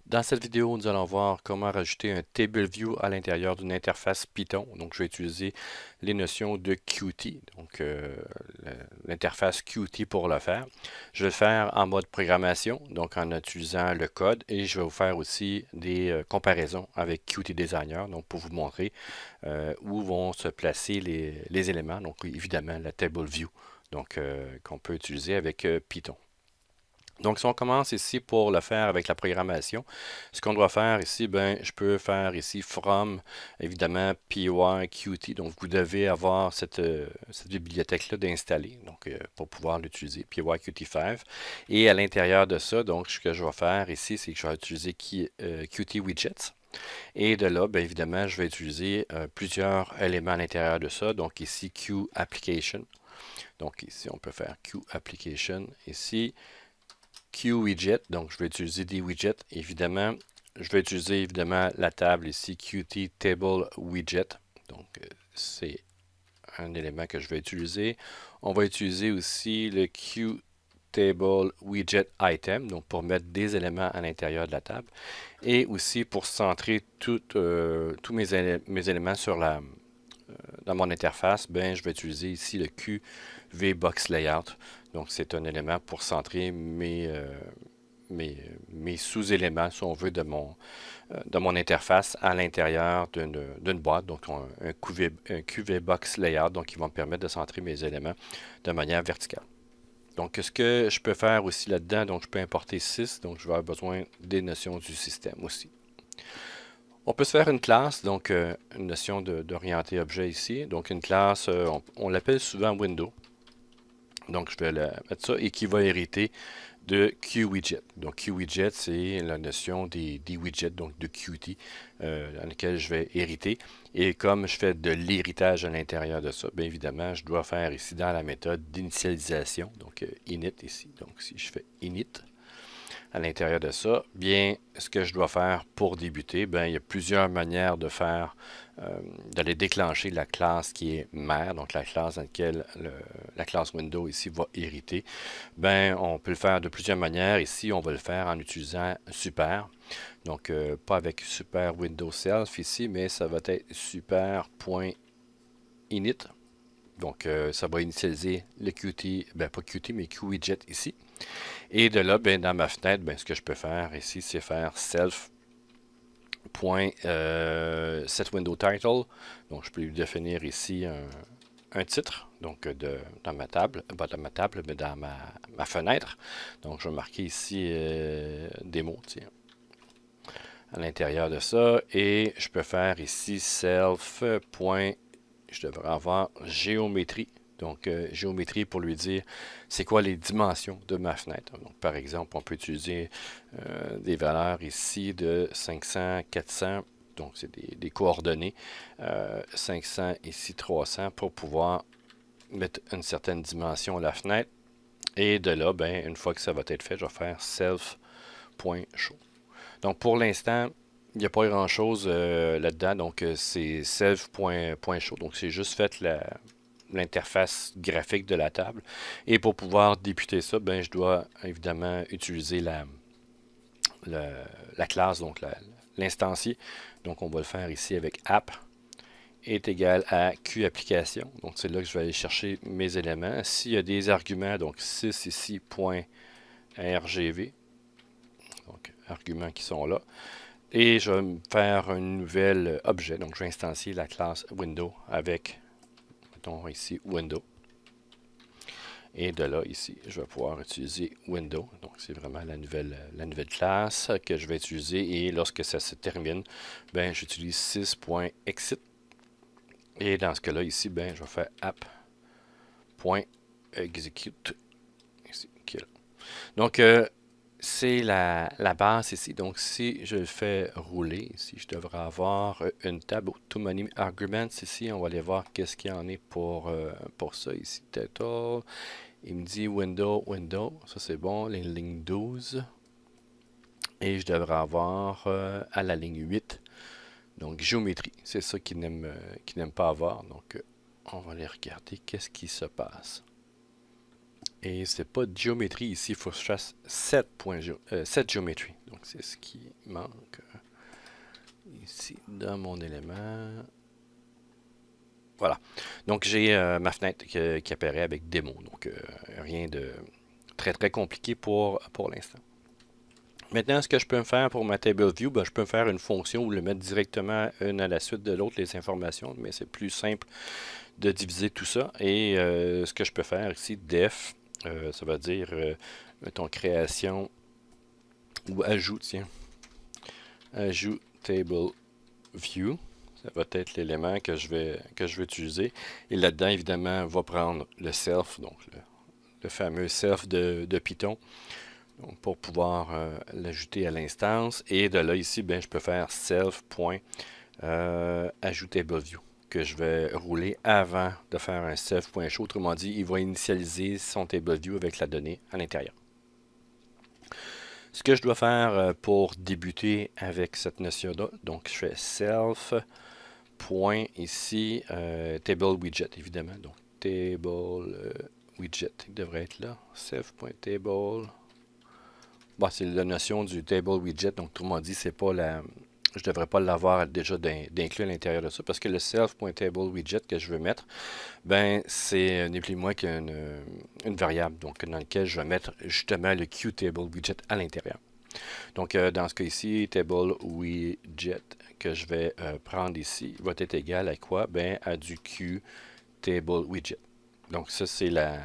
Dans cette vidéo, nous allons voir comment rajouter un table view à l'intérieur d'une interface Python. Donc, je vais utiliser les notions de Qt, donc l'interface Qt pour le faire. Je vais le faire en mode programmation, donc en utilisant le code, et je vais vous faire aussi des comparaisons avec Qt Designer, donc pour vous montrer où vont se placer les éléments. Donc, évidemment, la table view, donc qu'on peut utiliser avec Python. Donc, si on commence ici pour le faire avec la programmation, ce qu'on doit faire ici, ben, je peux faire ici from, évidemment, PyQt. Donc, vous devez avoir cette bibliothèque-là d'installer, donc pour pouvoir l'utiliser, PyQt5. Et à l'intérieur de ça, donc, ce que je vais faire ici, c'est que je vais utiliser Qt Widgets. Et de là, bien évidemment, je vais utiliser plusieurs éléments à l'intérieur de ça. Donc, ici, QApplication. Donc, ici, on peut faire QApplication ici. QWidget, donc je vais utiliser des widgets, évidemment. Je vais utiliser évidemment la table ici, Qt Table Widget. Donc c'est un élément que je vais utiliser. On va utiliser aussi le Qtable Widget Item, donc pour mettre des éléments à l'intérieur de la table. Et aussi pour centrer tous mes éléments sur dans mon interface, ben, je vais utiliser ici le QVBox Layout. Donc, c'est un élément pour centrer mes sous-éléments, si on veut, de mon interface à l'intérieur d'une boîte. Donc, un QVBox Layout, donc qui va me permettre de centrer mes éléments de manière verticale. Donc, ce que je peux faire aussi là-dedans, donc je peux importer 6, donc je vais avoir besoin des notions du système aussi. On peut se faire une classe, donc une notion d'orienter objet ici. Donc une classe, on l'appelle souvent window. Donc je vais mettre ça et qui va hériter de QWidget. Donc QWidget, c'est la notion des widgets, donc de Qt, dans lequel je vais hériter. Et comme je fais de l'héritage à l'intérieur de ça, bien évidemment, je dois faire ici dans la méthode d'initialisation, donc init ici. Donc si je fais init, à l'intérieur de ça, bien, ce que je dois faire pour débuter, bien, il y a plusieurs manières de faire, d'aller déclencher la classe qui est mère, donc la classe dans laquelle la classe Windows ici va hériter. Ben, on peut le faire de plusieurs manières. Ici, on va le faire en utilisant super. Donc, pas avec super Windows Self ici, mais ça va être super.init. Donc, ça va initialiser le Qt, ben pas Qt, mais QWidget ici. Et de là, ben, dans ma fenêtre, ben, ce que je peux faire ici, c'est faire self.setWindowTitle. Donc, je peux lui définir ici un titre, donc dans ma table, pas dans ma table, mais dans ma fenêtre. Donc, je vais marquer ici des mots, tiens, à l'intérieur de ça. Et je peux faire ici self. Je devrais avoir géométrie. Donc, géométrie pour lui dire c'est quoi les dimensions de ma fenêtre. Donc, par exemple, on peut utiliser des valeurs ici de 500, 400. Donc, c'est des coordonnées. 500 ici 300 pour pouvoir mettre une certaine dimension à la fenêtre. Et de là, ben, une fois que ça va être fait, je vais faire self.show. Donc, pour l'instant, il n'y a pas grand-chose là-dedans. Donc, c'est self.show. Donc, c'est juste fait l'interface graphique de la table. Et pour pouvoir débuter ça, ben, je dois évidemment utiliser la classe, donc l'instancier. Donc, on va le faire ici avec app est égal à QApplication. Donc, c'est là que je vais aller chercher mes éléments. S'il y a des arguments, donc 6 ici, .rgv, donc arguments qui sont là. Et je vais me faire un nouvel objet. Donc, je vais instancier la classe window avec, mettons ici, window. Et de là, ici, je vais pouvoir utiliser window. Donc, c'est vraiment la nouvelle classe que je vais utiliser. Et lorsque ça se termine, ben, j'utilise 6.exit. Et dans ce cas-là, ici, ben, je vais faire app.execute. Ici, donc, c'est la base ici. Donc, si je le fais rouler, ici, je devrais avoir une table to many arguments. Ici, on va aller voir qu'est-ce qu'il y en est pour ça. Ici, title. Il me dit window. Ça, c'est bon. Les lignes 12. Et je devrais avoir à la ligne 8. Donc, géométrie. C'est ça qu'il n'aime pas avoir. Donc, on va aller regarder qu'est-ce qui se passe. Et c'est pas de géométrie ici, il faut que je fasse 7 géométrie. Donc c'est ce qui manque ici dans mon élément. Voilà. Donc j'ai ma fenêtre qui apparaît avec démo. Donc rien de très très compliqué pour l'instant. Maintenant, ce que je peux me faire pour ma table view, ben, je peux me faire une fonction ou le mettre directement une à la suite de l'autre, les informations, mais c'est plus simple de diviser tout ça. Et ce que je peux faire ici, def, ça va dire, mettons, création ou ajout, tiens, ajout table view. Ça va être l'élément que je vais utiliser. Et là-dedans, évidemment, on va prendre le self, donc le fameux self de Python, donc pour pouvoir l'ajouter à l'instance. Et de là, ici, ben, je peux faire self.ajout table view que je vais rouler avant de faire un self.show. Autrement dit, il va initialiser son table view avec la donnée à l'intérieur. Ce que je dois faire pour débuter avec cette notion-là, donc je fais self point ici, table widget évidemment, donc table widget, il devrait être là, self.table, bon, c'est la notion du table widget, donc autrement dit, c'est pas la, je devrais pas l'avoir déjà d'inclus à l'intérieur de ça, parce que le self.table widget que je veux mettre, ben c'est ni plus ni moins qu'une variable, donc dans laquelle je vais mettre justement le QTable widget à l'intérieur. Donc, dans ce cas ici, table widget que je vais prendre ici va être égal à quoi? Ben, à du Q table widget. Donc, ça, c'est la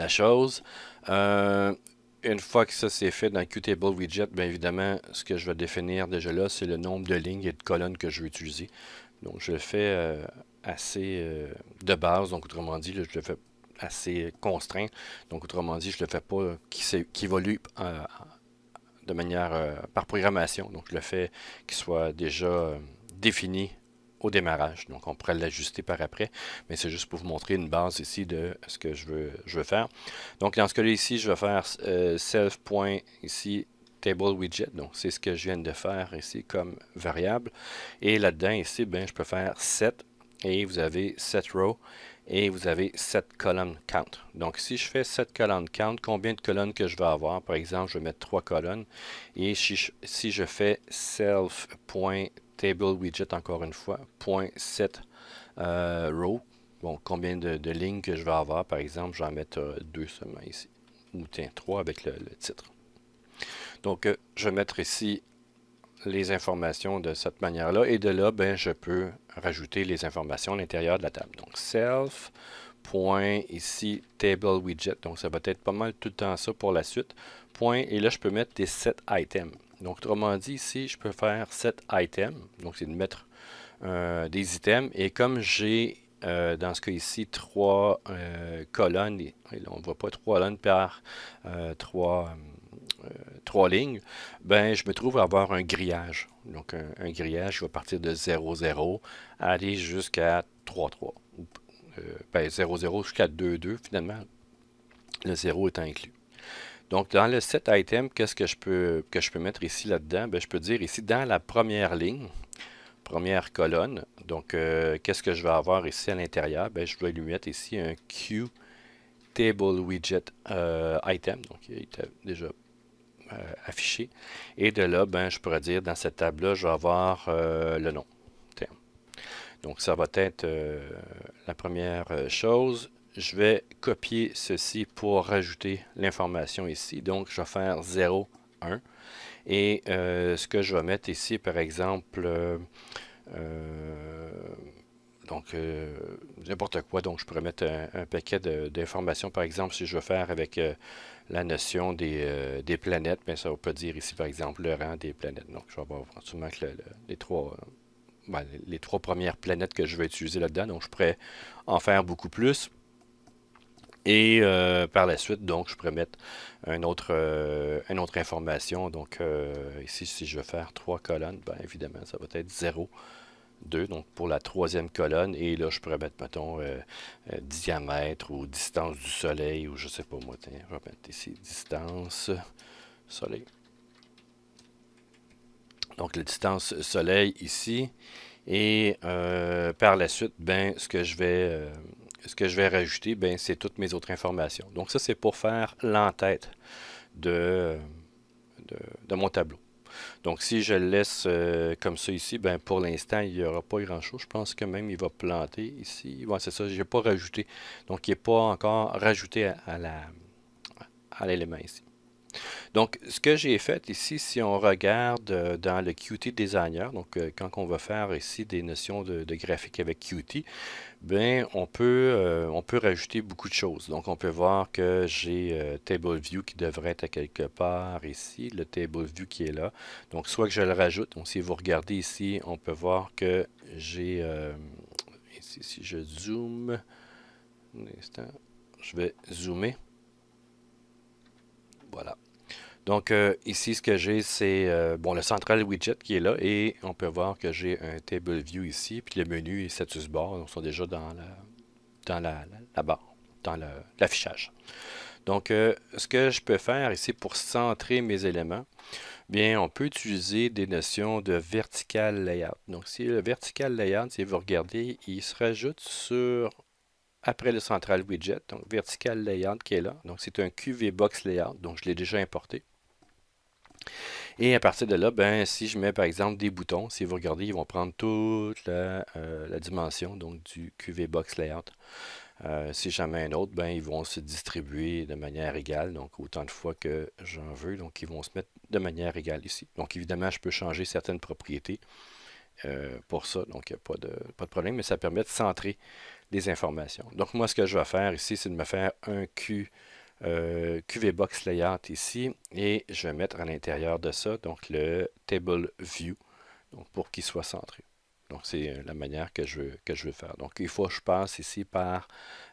chose. Une fois que ça c'est fait dans QTable widget, bien évidemment, ce que je vais définir déjà là, c'est le nombre de lignes et de colonnes que je vais utiliser. Donc, je le fais assez de base. Donc, autrement dit, là, je le fais assez contraint. Donc, autrement dit, je ne le fais pas qui évolue de manière par programmation. Donc, je le fais qu'il soit déjà défini au démarrage. Donc, on pourrait l'ajuster par après, mais c'est juste pour vous montrer une base ici de ce que je veux faire. Donc, dans ce cas-là ici, je vais faire self. Ici, table widget. Donc, c'est ce que je viens de faire ici comme variable. Et là-dedans, ici, ben, je peux faire set et vous avez set row et vous avez 7 colonnes count. Donc, si je fais 7 colonnes count, combien de colonnes que je vais avoir? Par exemple, je vais mettre 3 colonnes. Et si je fais self.tableWidget, encore une fois, .set row, bon, combien de lignes que je vais avoir? Par exemple, je vais en mettre 2 seulement ici. Ou tiens, 3 avec le titre. Donc, je vais mettre ici les informations de cette manière-là. Et de là, ben, je peux rajouter les informations à l'intérieur de la table. Donc, self, point, ici, table widget. Donc, ça va être pas mal tout le temps ça pour la suite. Point, et là, je peux mettre des set items. Donc, autrement dit, ici, je peux faire set item. Donc, c'est de mettre des items. Et comme j'ai, dans ce cas ici, 3 colonnes, et là, on ne voit pas 3 colonnes par 3 lignes, ben, je me trouve à avoir un grillage. Donc, un grillage qui va partir de 0, 0, aller jusqu'à 3, 3. Ben, 0, 0 jusqu'à 2, 2, finalement, le 0 étant inclus. Donc, dans le set item, qu'est-ce que je peux mettre ici là-dedans? Ben, je peux dire ici, dans la première ligne, première colonne, donc, qu'est-ce que je vais avoir ici à l'intérieur? Ben, je vais lui mettre ici un Q table widget item. Donc, il était déjà affiché. Et de là, ben, je pourrais dire dans cette table-là, je vais avoir le nom. Donc, ça va être la première chose. Je vais copier ceci pour rajouter l'information ici. Donc, je vais faire 0, 1. Et ce que je vais mettre ici, par exemple, donc, n'importe quoi. Donc, je pourrais mettre un paquet d'informations. Par exemple, si je veux faire avec la notion des planètes, bien, ça peut dire ici, par exemple, le rang des planètes. Donc, je vais avoir sûrement que les 3 premières planètes que je vais utiliser là-dedans. Donc, je pourrais en faire beaucoup plus. Et par la suite, donc, je pourrais mettre une autre information. Donc, ici, si je veux faire 3 colonnes, bien évidemment, ça va être 0, 2, donc pour la 3e colonne. Et là, je pourrais mettre, mettons, diamètre ou distance du soleil, ou je sais pas moi. Tiens, je vais mettre ici distance soleil. Donc, la distance soleil ici. Et par la suite, ben, ce que je vais ce que je vais rajouter, ben, c'est toutes mes autres informations. Donc ça, c'est pour faire l'entête de, de mon tableau. Donc si je le laisse comme ça ici, ben, pour l'instant, il n'y aura pas grand-chose. Je pense que même il va planter ici. Ouais, c'est ça, je n'ai pas rajouté. Donc il n'est pas encore rajouté à l'élément ici. Donc, ce que j'ai fait ici, si on regarde dans le Qt Designer, donc quand on va faire ici des notions de graphique avec Qt, ben on peut rajouter beaucoup de choses. Donc, on peut voir que j'ai Table View qui devrait être à quelque part ici, le Table View qui est là. Donc, soit que je le rajoute. Donc, si vous regardez ici, on peut voir que j'ai ici, si je zoome, un instant, je vais zoomer. Voilà. Donc ici, ce que j'ai, c'est bon, le central widget qui est là et on peut voir que j'ai un table view ici, puis le menu et status bar donc, sont déjà dans la barre, dans l'affichage. Donc, ce que je peux faire ici pour centrer mes éléments, bien, on peut utiliser des notions de vertical layout. Donc, si le vertical layout, si vous regardez, il se rajoute après le central widget, donc vertical layout qui est là. Donc, c'est un QVBox layout, donc je l'ai déjà importé. Et à partir de là, ben, si je mets par exemple des boutons, si vous regardez, ils vont prendre toute la dimension donc du QVBox Layout. Si j'en mets un autre, ben, ils vont se distribuer de manière égale, donc autant de fois que j'en veux, donc ils vont se mettre de manière égale ici. Donc évidemment, je peux changer certaines propriétés pour ça, donc il n'y a pas de problème, mais ça permet de centrer les informations. Donc moi, ce que je vais faire ici, c'est de me faire un QVBox Layout ici et je vais mettre à l'intérieur de ça donc le Table View donc pour qu'il soit centré. Donc c'est la manière que je veux faire. Donc il faut que je passe ici par,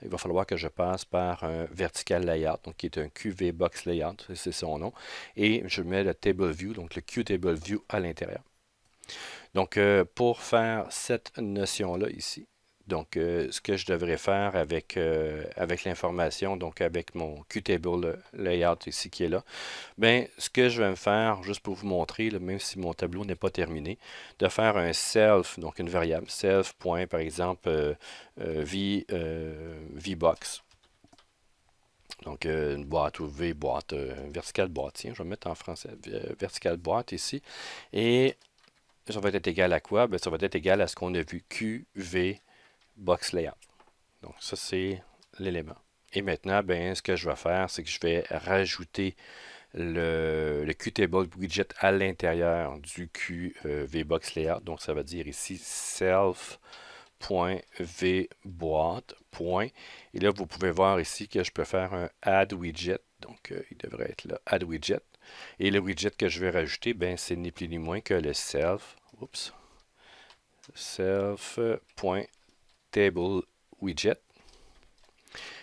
il va falloir que je passe par un Vertical Layout, donc qui est un QVBox Layout, c'est son nom, et je mets le Table View, donc le QTable View à l'intérieur. Donc pour faire cette notion-là ici, donc, ce que je devrais faire avec l'information, donc avec mon Qtable layout ici qui est là, ben, ce que je vais me faire, juste pour vous montrer, là, même si mon tableau n'est pas terminé, de faire un self, donc une variable, self. Par exemple, vbox. Donc, une boîte ou vboîte, vertical boîte. Tiens, je vais mettre en français, vertical boîte ici. Et ça va être égal à quoi? Ben, ça va être égal à ce qu'on a vu, QV box layout. Donc ça, c'est l'élément. Et maintenant, ben, ce que je vais faire, c'est que je vais rajouter le Qtable widget à l'intérieur du QVBox layout. Donc ça va dire ici self.vboîte. Et là, vous pouvez voir ici que je peux faire un add widget. Donc il devrait être là, add widget. Et le widget que je vais rajouter, ben, c'est ni plus ni moins que le self.table widget.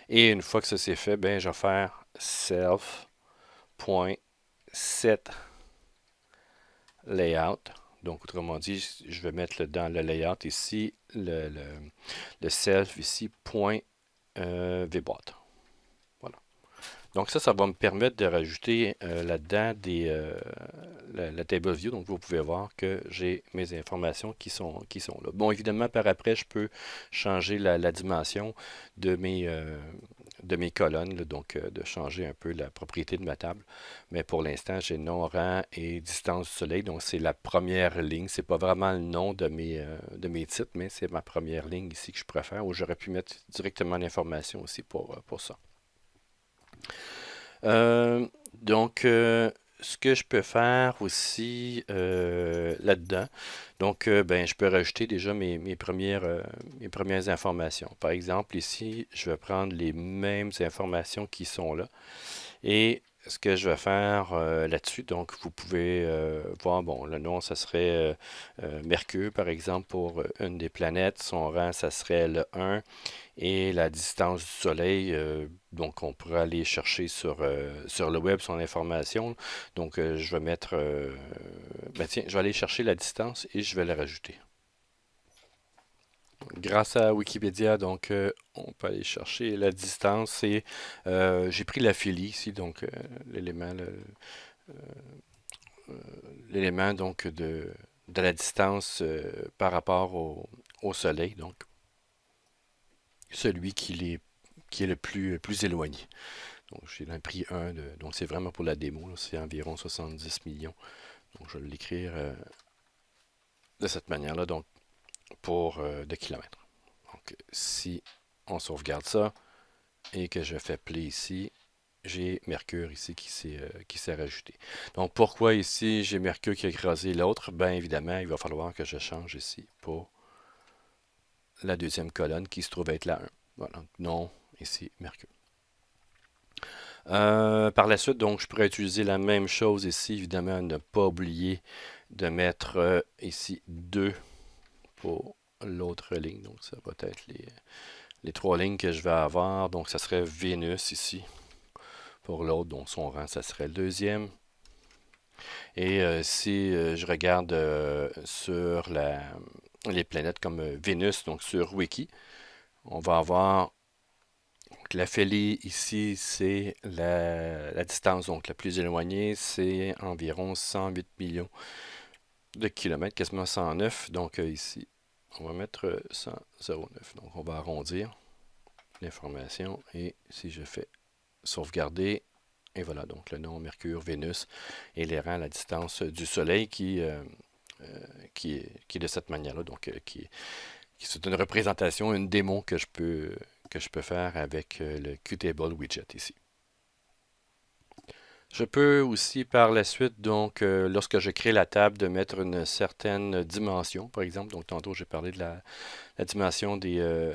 Et une fois que ça c'est fait, ben, je vais faire self.setLayout. Donc, autrement dit, je vais mettre dans le layout ici, le self ici, point vboîte. Voilà. Donc ça va me permettre de rajouter là-dedans la table view. Donc vous pouvez voir que j'ai mes informations qui sont là. Bon, évidemment, par après, je peux changer la dimension de de mes colonnes, là, donc de changer un peu la propriété de ma table. Mais pour l'instant, j'ai nom, rang et distance du soleil. Donc c'est la première ligne. C'est pas vraiment le nom de mes titres, mais c'est ma première ligne ici que je préfère, où j'aurais pu mettre directement l'information aussi pour ça. Euh, donc, ce que je peux faire aussi là-dedans, donc ben, je peux rajouter déjà mes premières informations. Par exemple, ici, je vais prendre les mêmes informations qui sont là. Et ce que je vais faire là-dessus, donc vous pouvez voir, bon, le nom, ça serait Mercure, par exemple, pour une des planètes. Son rang, ça serait le 1. Et la distance du Soleil, donc on pourrait aller chercher sur le web son information. Donc je vais mettre, ben tiens, je vais aller chercher la distance et je vais la rajouter. Grâce à Wikipédia, donc on peut aller chercher la distance et j'ai pris la filie ici, donc l'élément l'élément donc de la distance par rapport au Soleil. Donc celui qui est le plus éloigné. Donc, j'ai pris donc c'est vraiment pour la démo, c'est environ 70 millions. Donc, je vais l'écrire de cette manière-là, donc pour de kilomètres. Donc, si on sauvegarde ça et que je fais play ici, j'ai Mercure ici qui s'est rajouté. Donc, pourquoi ici j'ai Mercure qui a écrasé l'autre? Bien évidemment, il va falloir que je change ici pour la deuxième colonne qui se trouve être la 1. Voilà, non, ici, Mercure. Par la suite, donc, je pourrais utiliser la même chose ici, évidemment, ne pas oublier de mettre ici 2 pour l'autre ligne. Donc, ça va être les 3 lignes que je vais avoir. Donc, ça serait Vénus ici. Pour l'autre, donc son rang, ça serait le deuxième. Et si je regarde sur les planètes comme Vénus, donc sur Wiki, on va avoir la Phélie ici, c'est la distance donc la plus éloignée, c'est environ 108 millions de kilomètres, quasiment 109. Donc ici, on va mettre 109. Donc on va arrondir l'information et si je fais sauvegarder, et voilà donc le nom Mercure, Vénus et les rangs à la distance du Soleil qui est de cette manière-là, donc c'est une représentation, une démo que je peux faire avec le Qtable widget ici. Je peux aussi par la suite, donc, lorsque je crée la table, de mettre une certaine dimension, par exemple. Donc, tantôt, j'ai parlé de la dimension de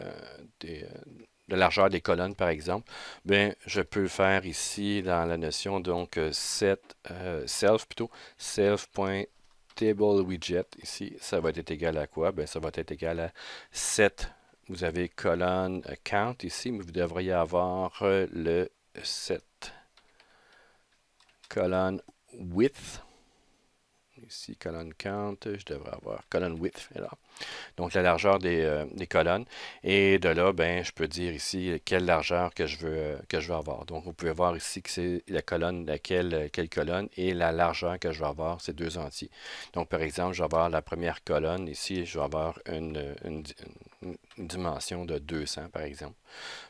largeur des colonnes, par exemple. Bien, je peux le faire ici dans la notion, donc, self.tablewidget. Ici, ça va être égal à quoi? Bien, ça va être égal à 7. Vous avez colonne count ici, mais vous devriez avoir le 7 colonne width. Ici, colonne count, je devrais avoir colonne width. Là. Donc, la largeur des colonnes. Et de là, ben, je peux dire ici quelle largeur que je veux avoir. Donc, vous pouvez voir ici que c'est la colonne, quelle colonne et la largeur que je vais avoir, c'est deux entiers. Donc, par exemple, je vais avoir la première colonne. Ici, je vais avoir une dimension de 200, par exemple.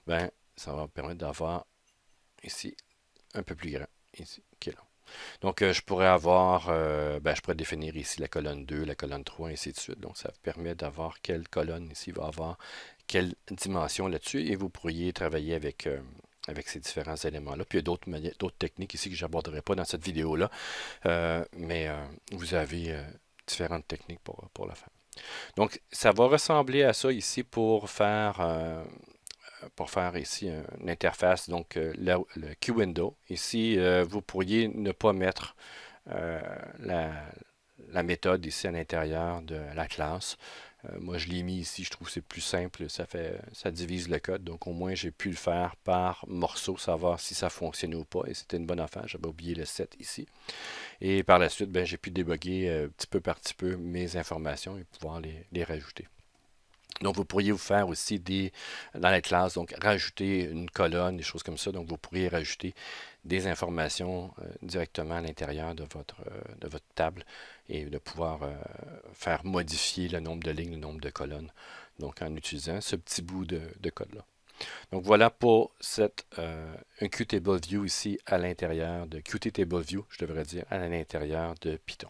Ben, ça va me permettre d'avoir ici un peu plus grand. Ici, qui est là. Donc, je pourrais avoir, je pourrais définir ici la colonne 2, la colonne 3, ainsi de suite. Donc, ça permet d'avoir quelle colonne ici va avoir quelle dimension là-dessus et vous pourriez travailler avec ces différents éléments-là. Puis, il y a d'autres techniques ici que je n'aborderai pas dans cette vidéo-là, mais vous avez différentes techniques pour le faire. Donc, ça va ressembler à ça ici pour faire ici une interface, donc le QWindow. Ici, vous pourriez ne pas mettre euh, la, la méthode ici à l'intérieur de la classe. Moi, je l'ai mis ici, je trouve que c'est plus simple, ça divise le code, donc au moins j'ai pu le faire par morceau, savoir si ça fonctionnait ou pas, et c'était une bonne affaire, j'avais oublié le 7 ici. Et par la suite, ben, j'ai pu déboguer petit peu mes informations et pouvoir les rajouter. Donc, vous pourriez vous faire aussi dans la classe, donc rajouter une colonne, des choses comme ça. Donc, vous pourriez rajouter des informations directement à l'intérieur de votre table et de pouvoir faire modifier le nombre de lignes, le nombre de colonnes. Donc, en utilisant ce petit bout de code-là. Donc, voilà pour un Qtable View ici à l'intérieur de Qtable View, je devrais dire, à l'intérieur de Python.